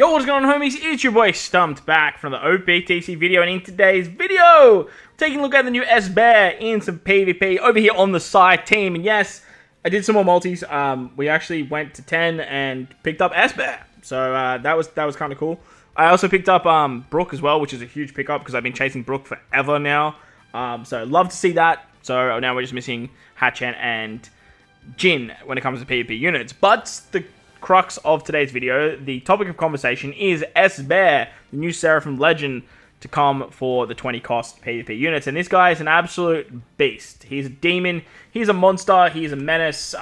Yo, what's going on, homies? It's your boy Stumped back from the OPTC video, and in today's video, taking a look at the new S-Bear in some PvP over here on the side team. And yes, I did some more multis. We actually went to 10 and picked up S-Bear, so that was kind of cool. I also picked up Brook as well, which is a huge pickup because I've been chasing Brook forever now. So love to see that. So now we're just missing Hadson and Jin when it comes to PvP units, but the crux of today's video, the topic of conversation, is S-Bear, the new Seraphim Legend to come for the 20 cost PvP units. And this guy is an absolute beast. He's a demon, he's a monster, he's a menace,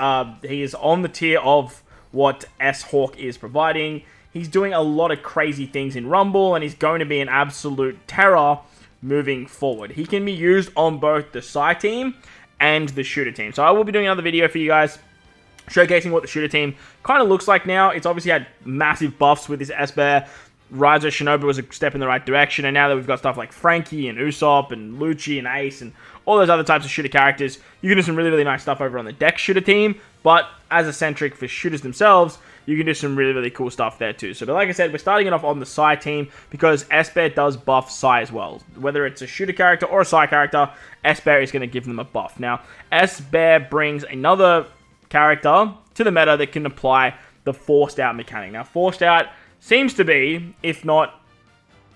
he is on the tier of what S-Hawk is providing. He's doing a lot of crazy things in Rumble, and he's going to be an absolute terror moving forward. He can be used on both the side team and the shooter team. So I will be doing another video for you guys showcasing what the shooter team kind of looks like now. It's obviously had massive buffs with this S-Bear. Riser Shinobu was a step in the right direction, and now that we've got stuff like Frankie and Usopp and Lucci and Ace and all those other types of shooter characters, you can do some really, really nice stuff over on the deck shooter team. But as a centric for shooters themselves, you can do some really, really cool stuff there too. So, but like I said, we're starting it off on the side team because S-Bear does buff Psy as well. Whether it's a shooter character or a Psy character, S-Bear is going to give them a buff. Now, S-Bear brings another character to the meta that can apply the Forced Out mechanic. Now, Forced Out seems to be, if not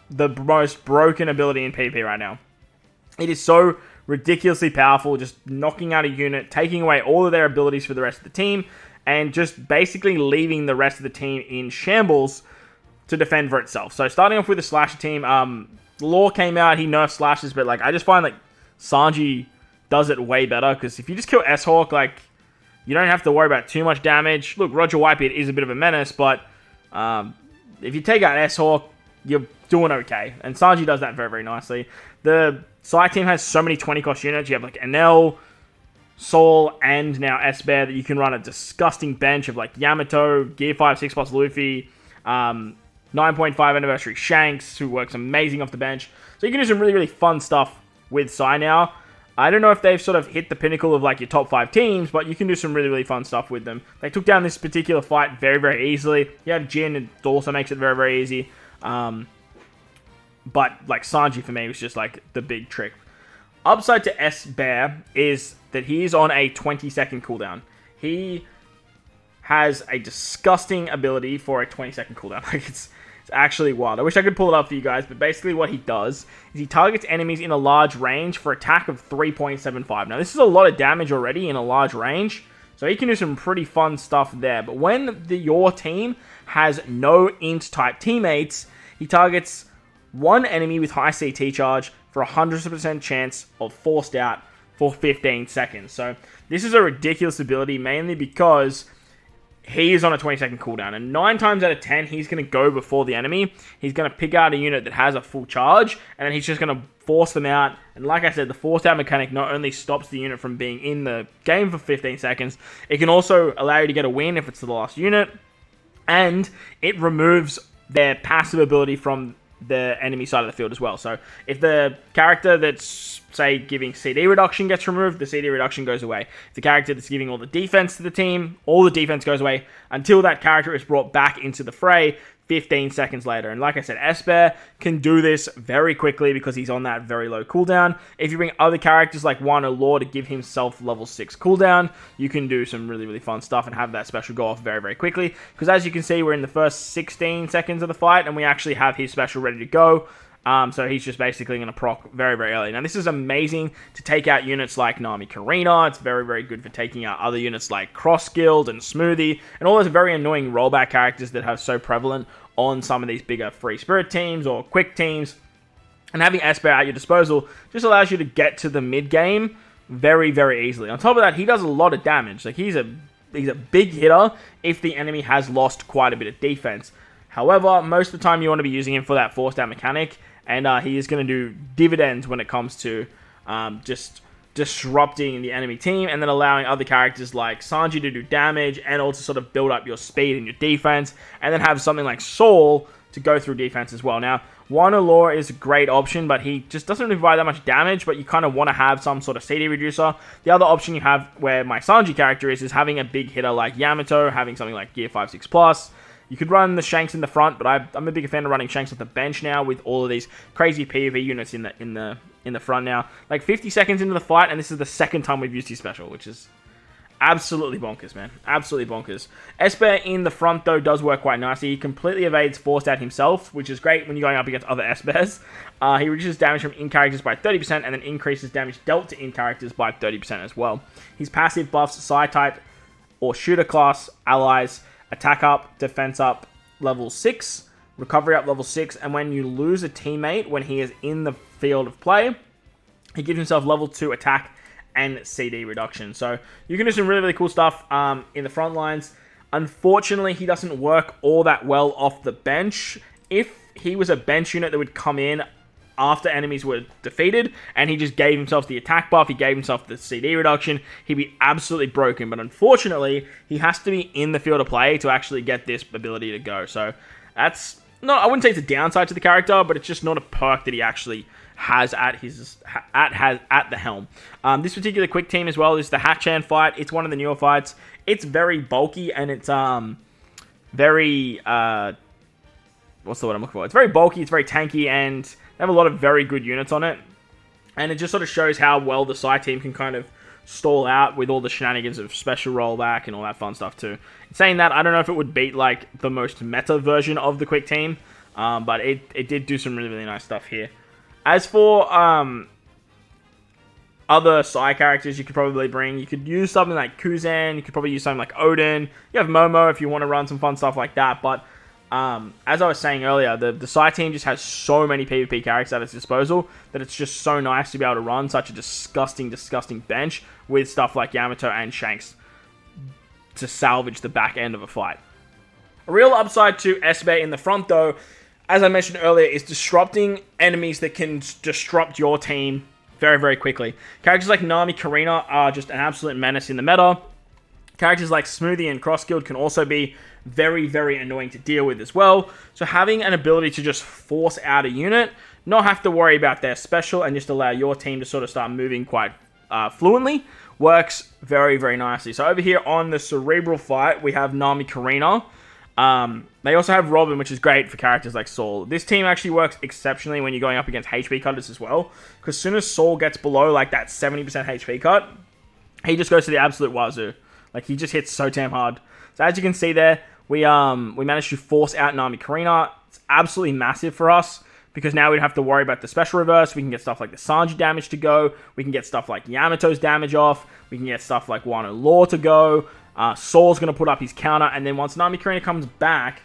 the most broken ability in PvP right now. It is so ridiculously powerful, just knocking out a unit, taking away all of their abilities for the rest of the team, and just basically leaving the rest of the team in shambles to defend for itself. So starting off with the Slasher team, Law came out, he nerfed Slashers, but like I just find like Sanji does it way better, because if you just kill S-Hawk, like you don't have to worry about too much damage. Look, Roger Whitebeard is a bit of a menace, but if you take out S-Hawk, you're doing okay. And Sanji does that very, very nicely. The side team has so many 20 cost units. You have like Enel, Sol, and now S-Bear that you can run a disgusting bench of like Yamato, Gear 5, 6 plus Luffy, 9.5 anniversary Shanks, who works amazing off the bench. So you can do some really, really fun stuff with Psy now. I don't know if they've sort of hit the pinnacle of like your top 5 teams, but you can do some really, really fun stuff with them. They took down this particular fight very, very easily. You have Jin, and it also makes it very, very easy. But like Sanji for me was just like the big trick. Upside to S-Bear is that he's on a 20-second cooldown. He has a disgusting ability for a 20-second cooldown. Like it's actually wild. I wish I could pull it up for you guys, but basically what he does is he targets enemies in a large range for attack of 3.75. Now, this is a lot of damage already in a large range, so he can do some pretty fun stuff there. But when your team has no int-type teammates, he targets one enemy with high CT charge for a 100% chance of Forced Out for 15 seconds. So this is a ridiculous ability, mainly because he is on a 20-second cooldown, and 9 times out of 10, he's going to go before the enemy. He's going to pick out a unit that has a full charge, and then he's just going to force them out. And like I said, the Forced Out mechanic not only stops the unit from being in the game for 15 seconds, it can also allow you to get a win if it's the last unit, and it removes their passive ability from the enemy side of the field as well. So if the character that's, say, giving CD reduction gets removed, the CD reduction goes away. If the character that's giving all the defense to the team, all the defense goes away until that character is brought back into the fray 15 seconds later. And like I said, S-Bear can do this very quickly because he's on that very low cooldown. If you bring other characters like Wano Law to give himself level 6 cooldown, you can do some really, really fun stuff and have that special go off very, very quickly. Because as you can see, we're in the first 16 seconds of the fight, and we actually have his special ready to go. So he's just basically going to proc very, very early. Now, this is amazing to take out units like Nami Karina. It's very, very good for taking out other units like Cross Guild and Smoothie, and all those very annoying rollback characters that have so prevalent on some of these bigger Free Spirit teams or quick teams. And having S-Bear at your disposal just allows you to get to the mid-game very, very easily. On top of that, he does a lot of damage. Like, he's a big hitter if the enemy has lost quite a bit of defense. However, most of the time you want to be using him for that Forced Out mechanic, and he is going to do dividends when it comes to just disrupting the enemy team, and then allowing other characters like Sanji to do damage, and also sort of build up your speed and your defense, and then have something like Sol to go through defense as well. Now, Wano Law is a great option, but he just doesn't really provide that much damage, but you kind of want to have some sort of CD reducer. The other option you have, where my Sanji character is having a big hitter like Yamato, having something like Gear 5, 6 plus. You could run the Shanks in the front, but I'm a big fan of running Shanks off the bench now with all of these crazy PvP units in the front now. Like 50 seconds into the fight, and this is the second time we've used his special, which is absolutely bonkers, man. Absolutely bonkers. Esper in the front, though, does work quite nicely. He completely evades Forced Out himself, which is great when you're going up against other Espers. He reduces damage from in-characters by 30% and then increases damage dealt to in-characters by 30% as well. His passive buffs Psi-type or Shooter class allies attack up, defense up, level 6, recovery up level 6, and when you lose a teammate when he is in the field of play, he gives himself level 2 attack and CD reduction. So you can do some really, really cool stuff in the front lines. Unfortunately, he doesn't work all that well off the bench. If he was a bench unit that would come in after enemies were defeated, and he just gave himself the attack buff, he gave himself the CD reduction, he'd be absolutely broken. But unfortunately, he has to be in the field of play to actually get this ability to go. So that's not, I wouldn't say it's a downside to the character, but it's just not a perk that he actually has at the helm. This particular quick team as well is the Hadson fight. It's one of the newer fights. It's very bulky, and it's very what's the word I'm looking for? It's very bulky, it's very tanky, and they have a lot of very good units on it. And it just sort of shows how well the Psy team can kind of stall out with all the shenanigans of special rollback and all that fun stuff too. Saying that, I don't know if it would beat like the most meta version of the quick team, but it did do some really, really nice stuff here. As for other Psy characters you could probably bring, you could use something like Kuzen, you could probably use something like Odin, you have Momo if you want to run some fun stuff like that, but as I was saying earlier, the Psy team just has so many PvP characters at its disposal that it's just so nice to be able to run such a disgusting, disgusting bench with stuff like Yamato and Shanks to salvage the back end of a fight. A real upside to Esper in the front, though, as I mentioned earlier, is disrupting enemies that can disrupt your team very, very quickly. Characters like Nami Karina are just an absolute menace in the meta. Characters like Smoothie and Crosskilled can also be very, very annoying to deal with as well. So having an ability to just force out a unit, not have to worry about their special, and just allow your team to sort of start moving quite fluently, works very, very nicely. So over here on the Cerebral fight, we have Nami Karina. They also have Robin, which is great for characters like Saul. This team actually works exceptionally when you're going up against HP cutters as well, because as soon as Saul gets below like that 70% HP cut, he just goes to the absolute wazoo. Like, he just hits so damn hard. So as you can see there, we managed to force out Nami Karina. It's absolutely massive for us, because now we don't have to worry about the special reverse. We can get stuff like the Sanji damage to go. We can get stuff like Yamato's damage off. We can get stuff like Wano Law to go. Saul's going to put up his counter, and then once Nami Karina comes back,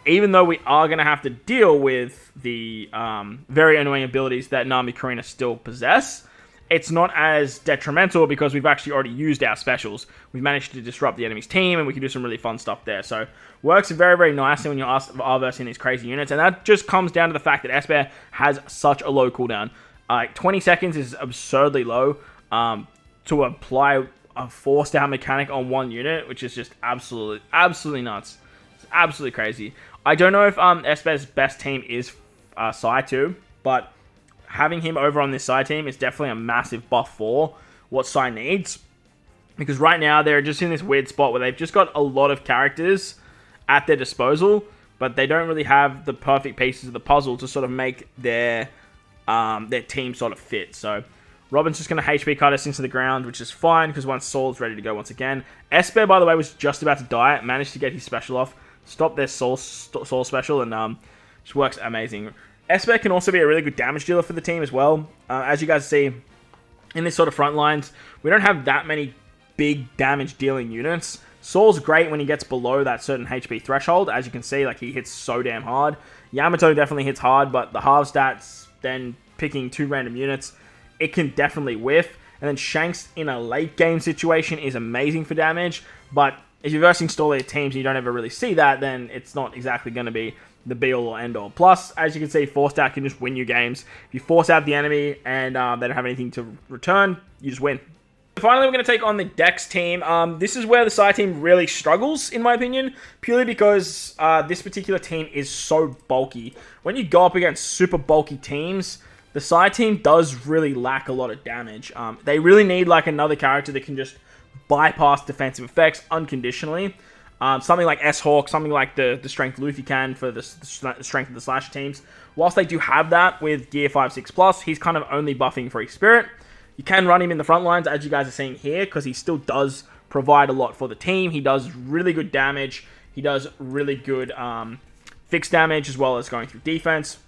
even though we are going to have to deal with the very annoying abilities that Nami Karina still possess, it's not as detrimental because we've actually already used our specials. We've managed to disrupt the enemy's team, and we can do some really fun stuff there. So works very, very nicely when you're R-versing these crazy units, and that just comes down to the fact that Esper has such a low cooldown. 20 seconds is absurdly low to apply a forced out mechanic on one unit, which is just absolutely nuts. It's absolutely crazy. I don't know if Esper's best team is Psy 2, but having him over on this Psy team is definitely a massive buff for what Psy needs. Because right now, they're just in this weird spot where they've just got a lot of characters at their disposal, but they don't really have the perfect pieces of the puzzle to sort of make their team sort of fit. So Robin's just going to HP cut us into the ground, which is fine, because once Saul's ready to go once again. Esper, by the way, was just about to die, managed to get his special off, stop their Saul special, and just works amazing. Esper can also be a really good damage dealer for the team as well. As you guys see, in this sort of front lines, we don't have that many big damage dealing units. Saul's great when he gets below that certain HP threshold. As you can see, like, he hits so damn hard. Yamato definitely hits hard, but the half stats, then picking two random units, it can definitely whiff. And then Shanks in a late game situation is amazing for damage, but if you're versing stall-later teams and you don't ever really see that, then it's not exactly going to be the be-all or end-all. Plus, as you can see, forced out can just win you games. If you force out the enemy and they don't have anything to return, you just win. Finally, we're going to take on the Dex team. This is where the Psy team really struggles, in my opinion, purely because this particular team is so bulky. When you go up against super bulky teams, the Psy team does really lack a lot of damage. They really need like another character that can just bypass defensive effects unconditionally. Something like S-Hawk, something like the strength Luffy can for the strength of the Slasher teams. Whilst they do have that with Gear 5, 6+, he's kind of only buffing Free Spirit. You can run him in the front lines, as you guys are seeing here, because he still does provide a lot for the team. He does really good damage. He does really good fixed damage, as well as going through defense.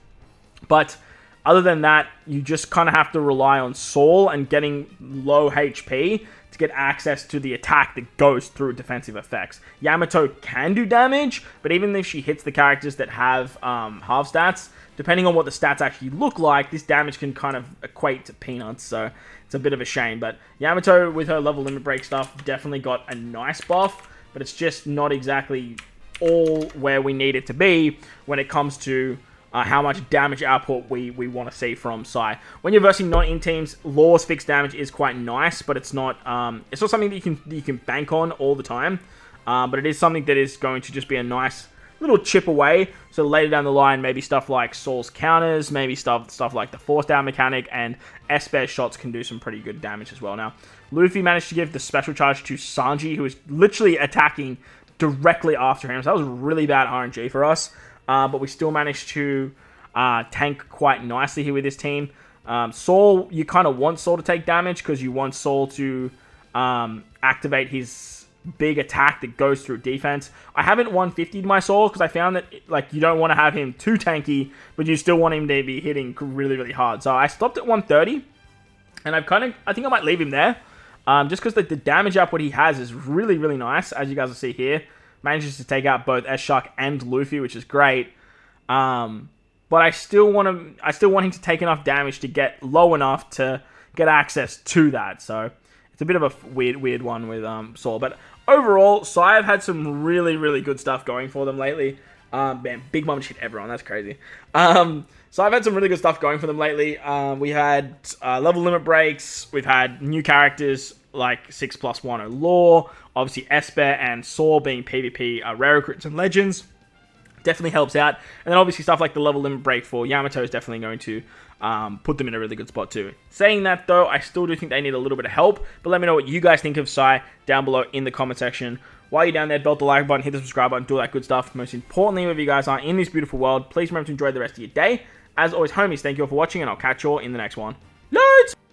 But other than that, you just kind of have to rely on Saul and getting low HP to get access to the attack that goes through defensive effects. Yamato can do damage, but even if she hits the characters that have half stats, depending on what the stats actually look like, this damage can kind of equate to peanuts, so it's a bit of a shame. But Yamato, with her level limit break stuff, definitely got a nice buff, but it's just not exactly all where we need it to be when it comes to how much damage output we want to see from Psy. When you're versing non-in teams, Law's fixed damage is quite nice, but it's not something that you can bank on all the time. But it is something that is going to just be a nice little chip away. So later down the line, maybe stuff like Saul's counters, maybe stuff like the force down mechanic, and S-Bear shots can do some pretty good damage as well. Now, Luffy managed to give the special charge to Sanji, who was literally attacking directly after him. So that was really bad RNG for us. But we still managed to tank quite nicely here with this team. Saul, you kind of want Saul to take damage because you want Saul to activate his big attack that goes through defense. I haven't 150'd my Saul because I found that you don't want to have him too tanky, but you still want him to be hitting really, really hard. So I stopped at 130, and I think I might leave him there, just because the damage output he has is really, really nice, as you guys will see here. Manages to take out both S-Shark and Luffy, which is great. But I still want him to take enough damage to get low enough to get access to that. So it's a bit of a weird one with Saul. But overall, Psy have had some really, really good stuff going for them lately. Man, Big Mom hit everyone. That's crazy. So I've had some really good stuff going for them lately. We had level limit breaks. We've had new characters like 6+1 Law. Obviously, Esper and Saw being PvP rare recruits and legends. Definitely helps out. And then obviously stuff like the level limit break for Yamato is definitely going to put them in a really good spot too. Saying that though, I still do think they need a little bit of help. But let me know what you guys think of Psy down below in the comment section. While you're down there, belt the like button, hit the subscribe button, do all that good stuff. Most importantly, wherever you guys are in this beautiful world, please remember to enjoy the rest of your day. As always, homies, thank you all for watching, and I'll catch you all in the next one. Loads!